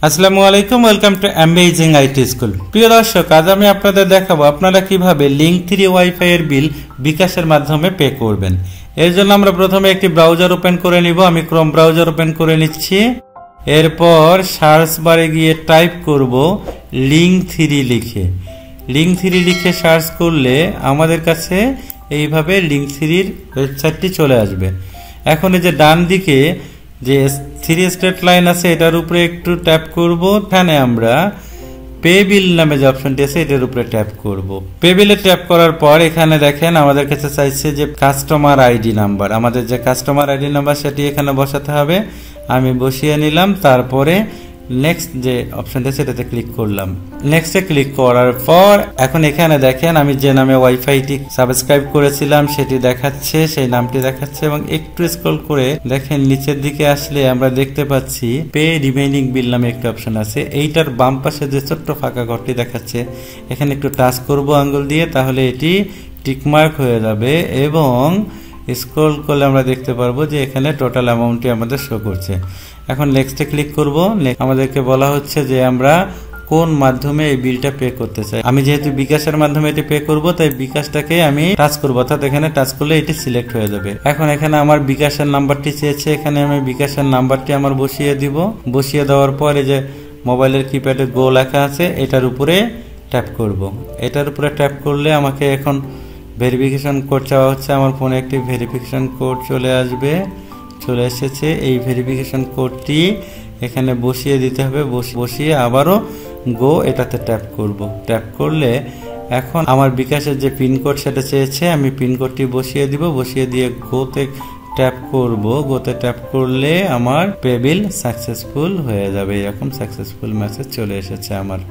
আসসালামু আলাইকুম, welcome to amazing IT school. প্রিয় দর্শক, আজ আমি আপনাদের দেখাবো আপনারা কিভাবে লিংক3 ওয়াইফাই এর বিল বিকাশের মাধ্যমে পে করবেন। এর জন্য আমরা প্রথমে একটি ব্রাউজার ওপেন করে নিব। আমি ক্রোম ব্রাউজার ওপেন করে নিচ্ছি। এরপর সার্চ বারে গিয়ে টাইপ করব লিংক3 লিখে। লিংক3 লিখে সার্চ করলে আমাদের কাছে এইভাবে লিংক3 ওয়েবসাইটটি চলে আসবে। এখন এই যে ডান দিকে যে 3 স্টেট লাইন আছে এটার উপরে একটু ট্যাপ করব। এখানে আমরা পে বিল নামে যে অপশনটি আছে এটার উপরে ট্যাপ করব। পে বিলে ট্যাপ করার পর এখানে দেখেন আমাদের কাছে চাইছে যে কাস্টমার আইডি নাম্বার। আমাদের যে কাস্টমার আইডি নাম্বার সেটি এখানে বসাতে হবে। আমি বসিয়ে নিলাম। তারপরে নেক্সট যে অপশনটা সেটাতে ক্লিক করলাম। নেক্সটে ক্লিক করার পর এখন এখানে দেখেন আমি যে নামে ওয়াইফাইটি সাবস্ক্রাইব করেছিলাম সেটি দেখাচ্ছে, সেই নামটি দেখাচ্ছে। এবং একটু স্ক্রল করে দেখেন নিচের দিকে আসলে আমরা দেখতে পাচ্ছি পে রিমেইনিং বিল নামে একটা অপশন আছে। এইটার বাম পাশে যে ছোট্ট ফাঁকা ঘরটি দেখাচ্ছে এখানে একটু টাচ করব আঙ্গুল দিয়ে, তাহলে এটি টিকমার্ক হয়ে যাবে এবং স্ক্রল করলে আমরা দেখতে পারবো যে এখানে টোটাল অ্যামাউন্টটি আমাদের শো করছে। এখন নেক্সটে ক্লিক করব। আমাদেরকে বলা হচ্ছে যে আমরা কোন মাধ্যমে এই বিলটা পে করতে চাই। আমি যেহেতু বিকাশের মাধ্যমে এটি পে করব তাই বিকাশটাকে আমি টাচ করব, অর্থাৎ এখানে টাচ করলে এটি সিলেক্ট হয়ে যাবে। এখন এখানে আমার বিকাশের নাম্বারটি চেয়েছে, এখানে আমি বিকাশের নাম্বারটি আমার বসিয়ে দিব। বসিয়ে দেওয়ার পর এই যে মোবাইলের কিপ্যাডে গো লেখা আছে এটার উপরে ট্যাপ করব। এটার উপরে ট্যাপ করলে আমাকে এখন ভেরিফিকেশন কোড চাওয়া হচ্ছে। আমার ফোনে একটি ভেরিফিকেশন কোড চলে আসবে, চলে এসেছে। এই ভেরিফিকেশন কোডটি এখানে বসিয়ে দিতে হবে। বসিয়ে আবারও গো এটাতে ট্যাপ করব। ট্যাপ করলে এখন আমার বিকাশের যে পিনকোড সেটা চেয়েছে, আমি পিনকোডটি বসিয়ে দিব। বসিয়ে দিয়ে গোতে ট্যাপ করব। গোতে ট্যাপ করলে আমার পে বিল সাকসেসফুল হয়ে যাবে। এরকম সাকসেসফুল মেসেজ চলে এসেছে আমার।